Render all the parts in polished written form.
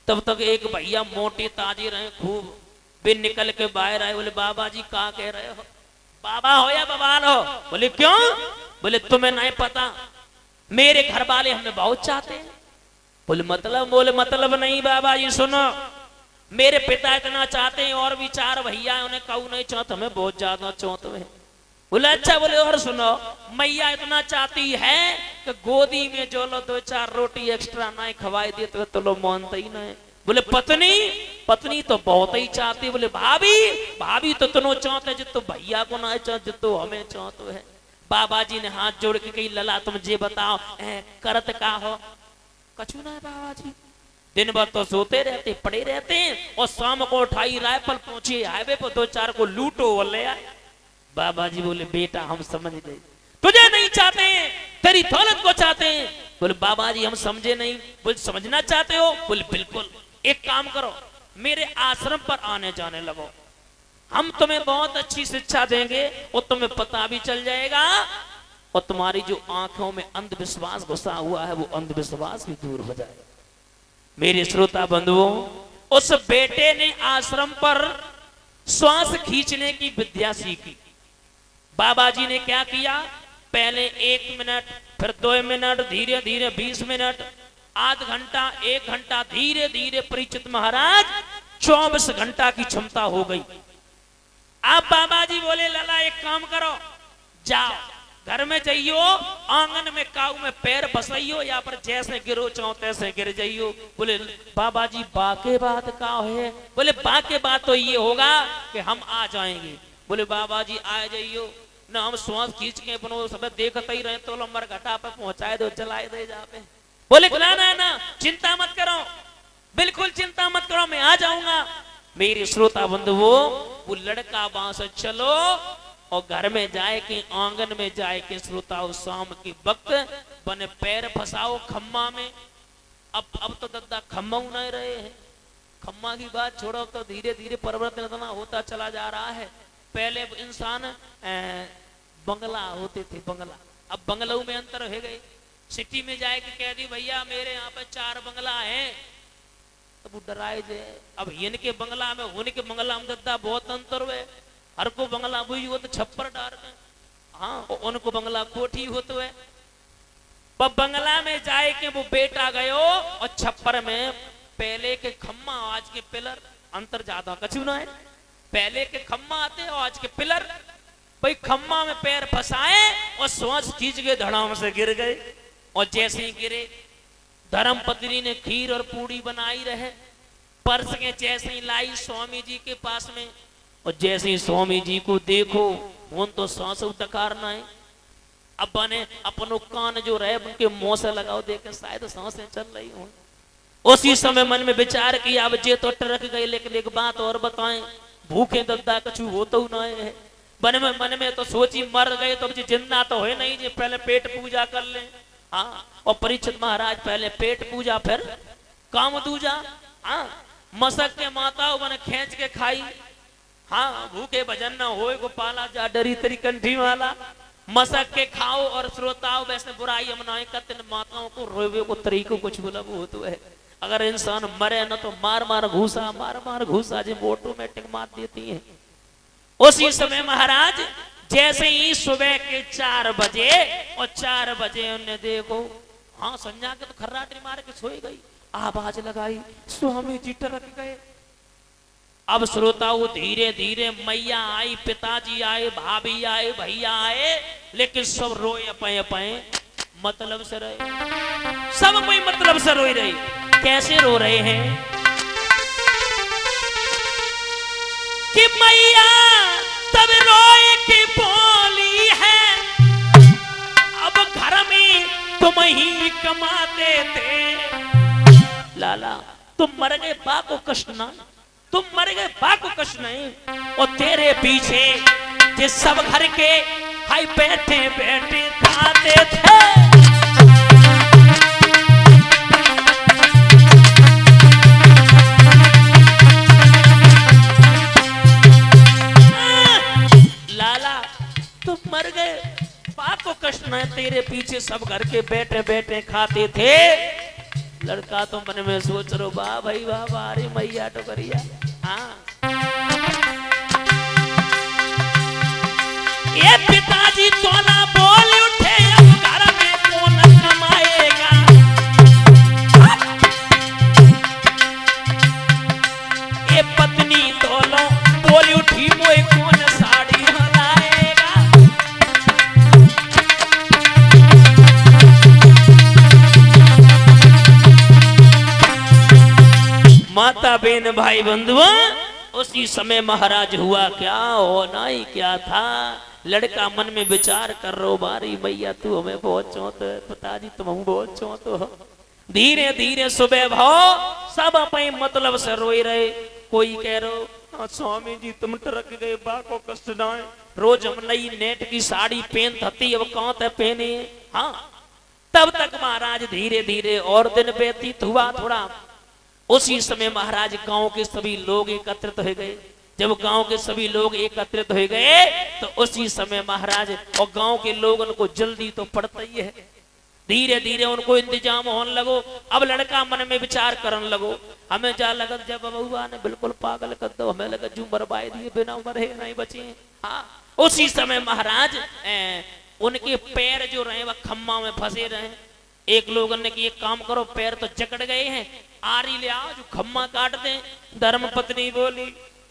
तब तक एक भैया मोटे ताजे रहे खूब, वे निकल के बाहर आए, बोले बाबा जी कहाँ कह रहे हो, बाबा हो या बवाल हो? बोले क्यों? बोले तुम्हें नहीं पता, मेरे घर वाले हमें बहुत चाहते हैं। बोले मतलब नहीं बाबा जी सुनो, मेरे पिता इतना चाहते हैं और भी 4 भैया उन्हें कहू नहीं चाहते, हमें बहुत ज्यादा चाहते हैं। बोले अच्छा, बोले और सुनो, मैया इतना चाहती है कि गोदी में जो लो 2-4 रोटी एक्स्ट्रा ना खवाई दे तो लो मानते ही नहीं। बोले पत्नी तो बहुत ही चाहती। बोले भाभी तो तुनो चाहते जितो भैया को ना चाहते जितो हमें चाहते है। बाबा जी ने हाथ जोड़ के कही लला तुम जे बताओ करत का हो? कछु ना बाबा जी, दिन भर तो सोते रहते पड़े रहते हैं और शाम को उठाई राइफल पहुंचे हाईवे पर 2-4 को लूटो और ले आए। बाबा जी बोले बेटा हम समझ गए, तुझे नहीं चाहते, तेरी दौलत को चाहते हैं। बोले बाबा जी हम समझे नहीं। बोले समझना चाहते हो? बोले बिल्कुल, एक काम करो मेरे आश्रम पर आने जाने लगो, हम तुम्हें बहुत अच्छी शिक्षा देंगे और तुम्हें पता भी चल जाएगा और तुम्हारी जो आंखों में अंधविश्वास घुसा हुआ है वो अंधविश्वास भी दूर हो जाएगा। मेरे श्रोता बंधुओं, उस बेटे ने आश्रम पर श्वास खींचने की विद्या सीखी। बाबा जी ने क्या किया, पहले 1 मिनट, फिर 2 मिनट, धीरे धीरे 20 मिनट, आध घंटा, 1 घंटा, धीरे धीरे परीक्षित महाराज 24 घंटा की क्षमता हो गई। अब बाबा जी बोले लला एक काम करो, जाओ घर में जाइयो, आंगन में काऊ में पैर फसाइयो या पर जैसे गिरो चाहो तैसे गिर जाइयो। बोले बाबा जी बाके बात का है? बोले बाके बात तो ये होगा कि हम आ जाएंगे। बोले बाबा जी आ जाइयो ना, हम श्वास खींच के अपनो सब देखते ही रहे तो लंबर घाटा पे पहुंचाए दो, चलाए दे जापे। बोले ना चिंता मत करो, बिल्कुल चिंता मत करो, मैं आ जाऊंगा। मेरे श्रोता बंधुओं, वो लड़का वहां से चलो और घर में जाए के आंगन में जाए के श्रोताओ शाम के वक्त बने पैर फंसाओ खम्मा में। अब तो दद्दा खम्मा नहीं रहे हैं, खम्मा की बात छोड़ो तो धीरे धीरे परिवर्तन इतना होता चला जा रहा है। पहले इंसान बंगला होते थे, बंगला, अब बंगलों में अंतर हो गए। सिटी में जाए के कह दी भैया मेरे यहाँ पे 4 बंगला है, अब वो डराए जे। अब इनके बंगला में उनके बंगला में दद्दा बहुत अंतर हुए। हर को बंगला बुझ हो तो छप्पर डार में, हाँ उनको बंगला कोठी होते हुए। पर बंगला में जाए के वो बेटा गयो और छप्पर में पहले के खम्मा आज के पिलर, अंतर ज्यादा कछु ना है। पहले के खम्मा आते और आज के पिलर। भाई खम्मा में पैर फंसाए और श्वास खींच के धड़ाम से गिर गए। और जैसे ही गिरे धर्म पत्नी ने खीर और पूड़ी बनाई रहे, पर्स के जैसे ही लाई स्वामी जी के पास में, और जैसे ही स्वामी जी को देखो उन तो सांस टकारना है। अब बने अपनो कान जो रहे उनके मुंह से लगाओ, देखे शायद सांसें चल रही हो। उसी समय मन में विचार किया अब जे तो टरक गए, लेकिन एक बात और बताएं, भूखे दद्दा कछु हो तो ना है। मन में तो सोची मर गए तो जिंदा तो है नहीं, जी पहले पेट पूजा कर ले। हाँ, और परीक्षित महाराज पहले पेट पूजा फिर काम दूजा। हाँ, मसक के माताओं बने खींच के खाई। हाँ, भूखे भजन न होए गोपाला जा डरी तेरी कंठी वाला, मसक के खाओ। और श्रोताओं वैसे बुराई हम ना करते, माताओं को रोवे को तरीको कुछ बोला वो तो है। अगर इंसान मरे न तो मार मार घूसा जो ऑटोमेटिक मार देती है। उसी समय महाराज जैसे ही सुबह के 4 बजे और 4 बजे उन्हें देखो, हाँ संज्ञा के तो खर्राटी मार के सोई गई, आवाज लगाई स्वामी जी टरक गए। अब श्रोताओं धीरे धीरे मैया आई, पिताजी आए, भाभी आए, भैया आए, लेकिन सब रोए अपने अपने मतलब से रहे। सब कोई मतलब से रोई रही। कैसे रो रहे हैं कि मैया तब रोए कि बोली है, अब घर में तुम ही कमाते थे। लाला तुम मर गए, बा को कष्ट ना, तुम मर गए, बा को कष्ट नहीं। और तेरे पीछे ये सब घर के हाई बैठे बैठे खाते थे। तुम मर गए, बाप को कष्ट न, तेरे पीछे सब घर के बैठे बैठे खाते थे। लड़का तो मन में सोच रो वाह भाई वाह वाह, अरे मैया तो करिया। हाँ ये पिताजी तोला बोल उठे, अब घर में कौन कमाएगा। ये पत्नी तोलो बोल उठी, मोए कौन साड़ी लाएगा। माता बहन भाई बंधुआ, उसी समय महाराज हुआ क्या, होना ही क्या था। लड़का मन में विचार कर रो, बारी मैया तू हमें बहुत चौंत, पिताजी तुम हम बहुत चौंत हो। धीरे धीरे सुबह भाव सब अपने मतलब से रोई रहे। कोई कह रो स्वामी जी तुम टरक गए, बा को कष्ट ना है, रोज हम नई नेट की साड़ी पहन थी, अब कौन ते पहने। हाँ तब तक महाराज धीरे धीरे और दिन व्यतीत हुआ थोड़ा। उसी समय महाराज गांव के सभी लोग एकत्रित हो गए। जब गांव के सभी लोग एकत्रित हो गए तो उसी समय महाराज और गांव के लोगों को जल्दी तो पड़ता ही है। धीरे धीरे उनको इंतजाम होने लगो। अब लड़का मन में विचार करने लगो, हमें जा लगत जब बबुआ ने बिल्कुल पागल कर दो, हमें लगा जू बर्बाद दिए बिना उम्र है नहीं बचे। हाँ उसी समय महाराज उनके पैर जो रहे वह खम्मा में फंसे रहे। एक लोगों ने कि एक काम करो, पैर तो जकड़ गए हैं, आरी ले आओ जो खम्मा काट दे। धर्म पत्नी बोली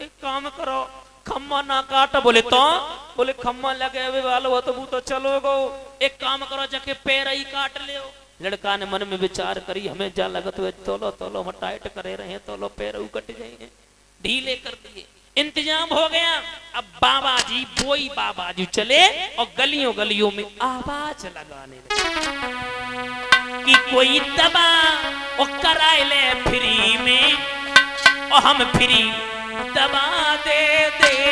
एक काम करो, खम्मा ना काट। बोले तो बोले खम्मा लगे हुए वालो हो तो वो तो चलो गो, एक काम करो जाके पैर ही काट ले। लड़का ने मन में विचार करी, हमें जा लगत हुए तोलो तोलो हम टाइट करे रहे, तोलो पैर कट जाएंगे, ढीले कर दिए। इंतजाम हो गया। अब बाबा जी बोई बाबा जी चले और गलियों गलियों में आवाज लगाने लगे कि कोई दबा और कराए ले फ्री में, और हम फ्री दबा दे देते।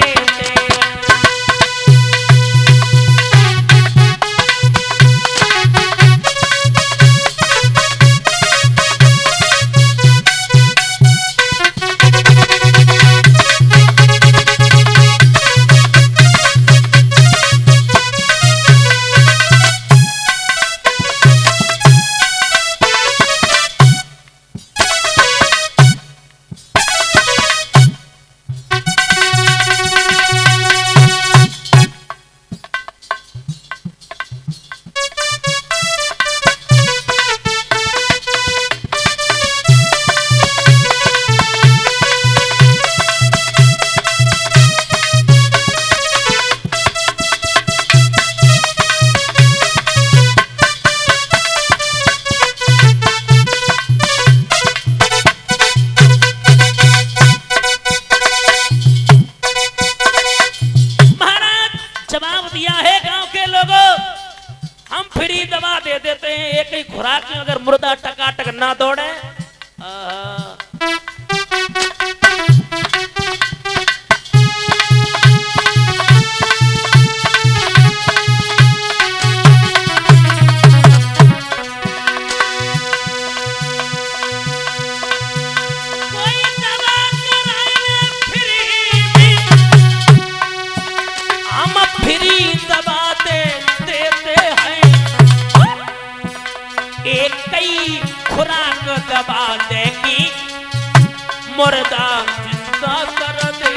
अगर मुर्दा टकाटक ना दौड़े खुराक दबा देगी मुर्दा जिंदा कर दे।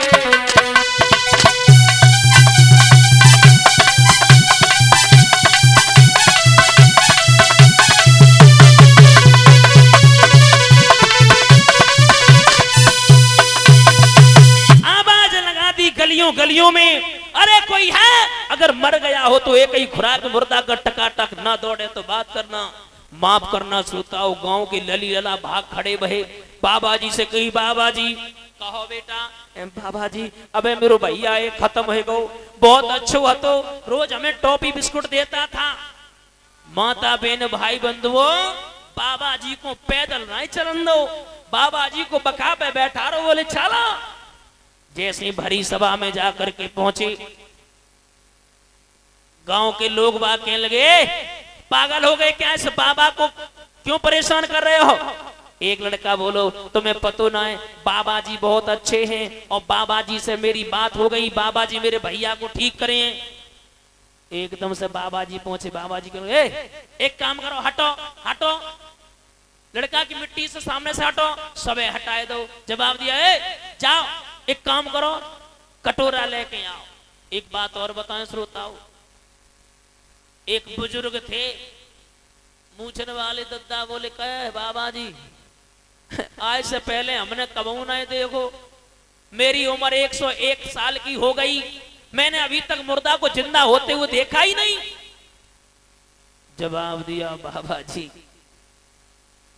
आवाज लगा दी गलियों गलियों में, अरे कोई है अगर मर गया हो तो एक ही खुराक मुर्दा का टकाटक ना दौड़े तो बात करना, माफ करना। श्रोताओ गांव के लली लला भाग खड़े बहे। बाबा जी से कही बाबा जी कहो बेटा। बाबा जी अबे मेरो भैया ये खत्म हो गो, बहुत अच्छो हतो, रोज हमें टॉफी बिस्कुट देता था। माता बहन भाई बंधुओं बाबा जी को पैदल नहीं चलन दो, बाबा जी को बका पे बैठा रहो। बोले चला। जैसे भरी सभा में जाकर के पहुंचे गांव के लोग बात कहने लगे पागल हो गए क्या, इस बाबा को क्यों परेशान कर रहे हो। एक लड़का बोलो तुम्हें पता ना है बाबा जी बहुत अच्छे हैं और बाबा जी से मेरी बात हो गई, बाबा जी मेरे भैया को ठीक करें। एकदम से बाबा जी पहुंचे। बाबा जी कहो एक काम करो, हटो हटो। लड़का की मिट्टी से सामने से हटो, सबे हटाए दो। जवाब दिया, ए जाओ एक काम करो, कटोरा लेके आओ। एक बात और बताएं श्रोताओं, एक बुजुर्ग थे, मूछन वाले दद्दा बोले, कहे बाबा जी आज से पहले हमने कबू नहीं देखो, मेरी उम्र 101 साल की हो गई, मैंने अभी तक मुर्दा को जिंदा होते हुए देखा ही नहीं। जवाब दिया बाबा जी,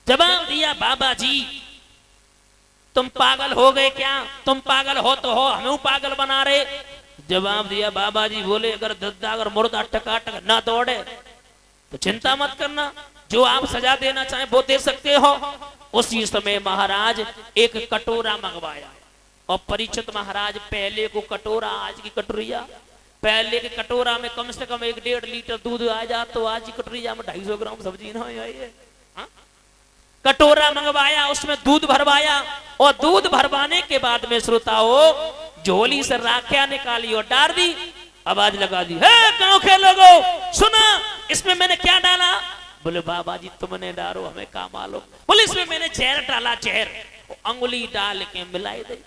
जवाब दिया बाबा जी, तुम पागल हो गए क्या? तुम पागल हो तो हो, हमें पागल बना रहे। जवाब दिया बाबा जी बोले, अगर दद्दा अगर मुर्दा टकाटक ना दौड़े तो चिंता मत करना, जो आप सजा देना चाहे वो दे सकते हो। उसी समय महाराज एक कटोरा मंगवाया, और परीक्षित महाराज पहले को कटोरा, आज की कटोरिया, पहले के कटोरा में कम से कम 1-1.5 लीटर दूध आ जा, तो आज की कटोरिया में 250 ग्राम सब्जी ना आई है। कटोरा मंगवाया, उसमें दूध भरवाया, और दूध भरवाने के बाद में श्रोताओं झोली से राखिया निकाली और डाल दी, आवाज लगा दी, हे गांव के लोगों सुना, इसमें मैंने क्या डाला? बोले बाबा जी तुमने डालो, हमें क्या मालूम। बोले इसमें मैंने जहर डाला, जहर। अंगुली डाल के मिलाई दे।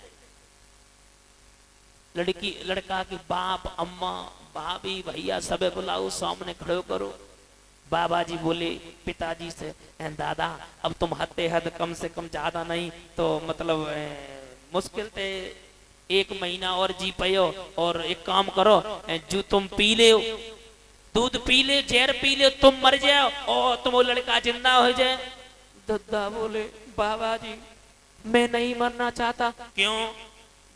लड़का की बाप, अम्मा, भाभी, भैया सबे बुलाओ, सामने खड़े करो। बाबा जी बोले पिताजी से, दादा अब तुम हद हद कम से कम ज्यादा नहीं तो मतलब मुश्किल थे 1 महीना और जी पायो, और एक काम करो, जो तुम पी ले, दूध पी ले, जहर पी ले, तुम मर जाओ और तुम वो लड़का जिंदा हो जाए। दद्दा बोले बाबा जी मैं नहीं मरना चाहता। क्यों?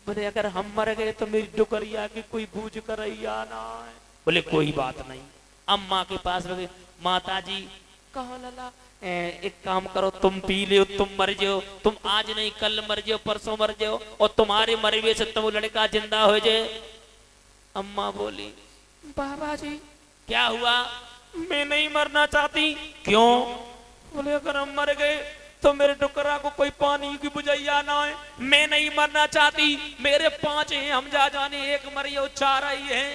बोले अगर हम मर गए तो मेरी डुकरिया की कोई बूझ कर ना है। बोले कोई बात नहीं। अम्मा के पास गए, माता जी कहो लला, एक काम करो, तुम पी लो, तुम मर जाओ, तुम आज नहीं कल मर जाओ, परसों मर जाओ, और तुम्हारे मरवे से तो वो लड़का जिंदा हो जाए। अम्मा बोली बाबा जी क्या हुआ? मैं नहीं मरना चाहती। क्यों? बोले अगर हम मर गए तो मेरे डुकरा को कोई पानी की बुझैया ना है, मैं नहीं मरना चाहती। मेरे 5 हैं, हम जा जाने 1 मरियो, 4 ही हैं।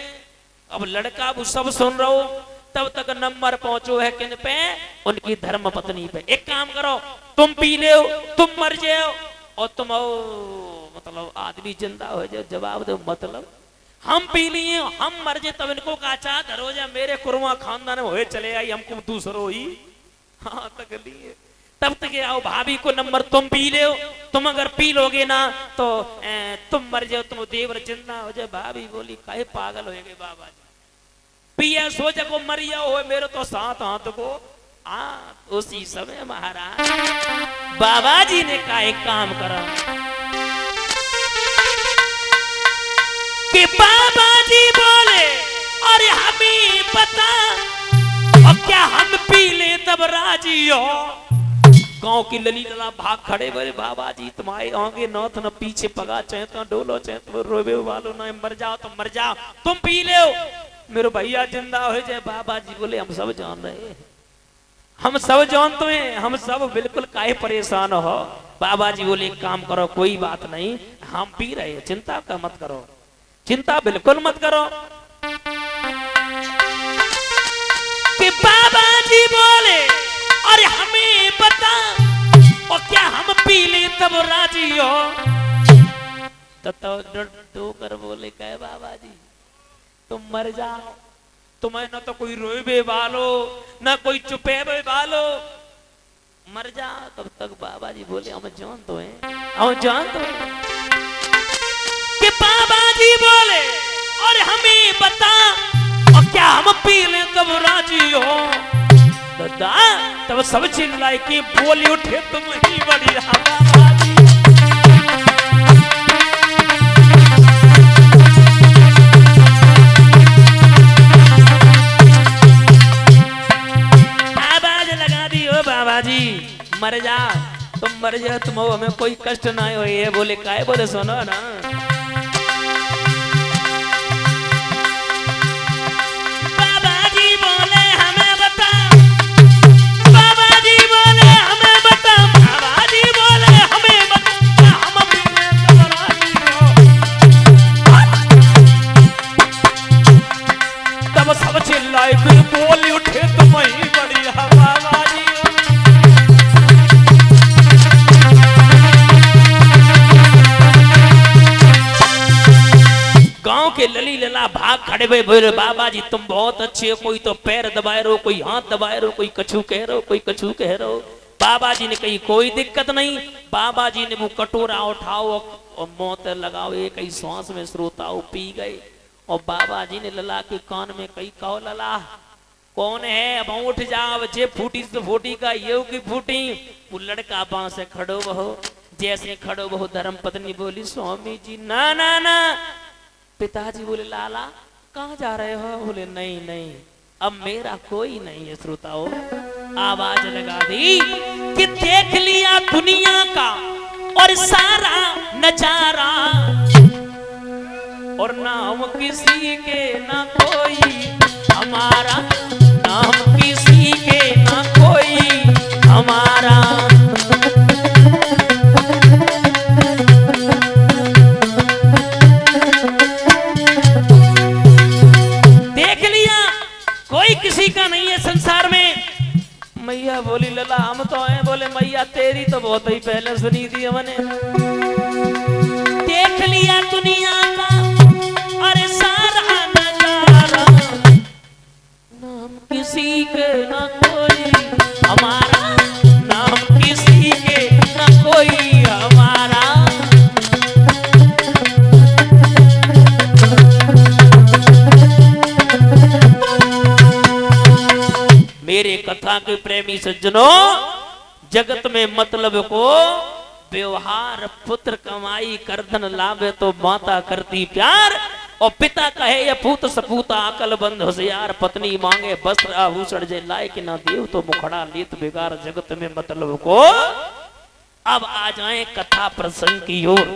अब लड़का वो सब सुन रहा हो, तब तक नंबर पहुंचो है किन पे? उनकी धर्म पत्नी पे। एक काम करो, तुम पी लो, तुम मर जाओ, और तुम मतलब आदमी जिंदा हो जाओ। जवाब दो मतलब हम पी लिए, हम मर जाए, तब इनको का चाह धरो जा, मेरे कुरवा खानदान में होए चले आई, हमको दूसरो ही हाँ तक लिए। तब तक आओ भाभी को नंबर, तुम पी लो, तुम अगर पी लोगे ना तो तुम मर जाओ, तुम देवर जिंदा हो जाए। भाभी बोली काहे पागल हो गए बाबा जी, पिया सोच को मरिया हो मेरे तो 7 हाथ को। उसी समय महाराज बाबा जी ने कहा एक काम करो, कि बाबा जी बोले अरे हमें पता, और क्या हम पी ले तब राजी हो? गांव की लली लला भाग खड़े, बोले बाबा जी तुम्हारे आगे नौथ न पीछे पगा, चाहे तो डोलो चाहे तो रोवे वालो ना, मर जाओ तो मर जाओ, तुम पी लो, मेरे भैया जिंदा हो जाए। बाबा जी बोले हम सब जान रहे, हम सब जानते हैं, हम सब बिल्कुल काहे परेशान हो। बाबा जी बोले एक काम करो, कोई बात नहीं, हम पी रहे, चिंता का मत करो, चिंता बिल्कुल मत करो। कि बाबा जी बोले अरे हमें पता, और क्या हम पी ले तब राजी हो? तो डर बोले कहे बाबा जी तुम मर जाओ, तुम्हें न तो कोई रोए वालो न कोई चुपे वालो, मर जाओ। तब तक बाबा जी बोले हम जान तो हैं, हम जान तो हैं। कि बाबा जी बोले अरे हमें बता, और क्या हम पी ले तब राजी हो? दादा तब सब चिल्लाए कि बोली उठे तुम ही बड़ी बाबा जी। आवाज लगा दी हो बाबा जी मर जा, तुम मर जा, तुम हो, हमें कोई कष्ट ना हो। ये बोले काहे? बोले सुनो ना, बोली उठे तुम ही बड़ी बाबा जी। के लली लला भाग खड़े हुए बोले बाबा जी तुम बहुत अच्छे हो, कोई तो पैर दबाए रहो, कोई हाथ दबाए रहो, कोई कछू कह रहो, कोई कछू कह रहो। बाबा जी ने कही कोई दिक्कत नहीं। बाबा जी ने वो कटोरा उठाओ और मोत लगाओ, एक ही श्वास में श्रोताओ पी गए। और बाबा जी ने लला के कान में कही कहो लला कौन है, अब उठ जाओ, जे फूटी तो फूटी का ये की फूटी। वो लड़का बां से खड़ो बहो, जैसे खड़ो बहो धर्म पत्नी बोली स्वामी जी ना ना ना। पिताजी बोले लाला कहाँ जा रहे हो? बोले नहीं नहीं अब मेरा कोई नहीं है। श्रोताओ आवाज लगा दी कि देख लिया दुनिया का और सारा नजारा, और नाम किसी के ना कोई हमारा, नाम किसी के ना कोई हमारा। देख लिया कोई किसी का नहीं है संसार में। मैया बोली लला हम तो हैं। बोले मैया तेरी तो बहुत ही पहले सुनी थी हमने। देख लिया दुनिया का अरे सारा नजारा, नाम किसी के ना कोई हमारा, नाम किसी के ना कोई हमारा। मेरे कथा के प्रेमी सज्जनों, जगत में मतलब को व्यवहार, पुत्र कमाई करधन लाभे तो माता करती प्यार, और पिता कहे ये पूत सपूता अकल बंद होशियार, पत्नी मांगे वस्त्र आभूषण जे लायक ना देव तो मुखड़ा लेत बेगार। जगत में मतलब को। अब आ जाए कथा प्रसंग की ओर।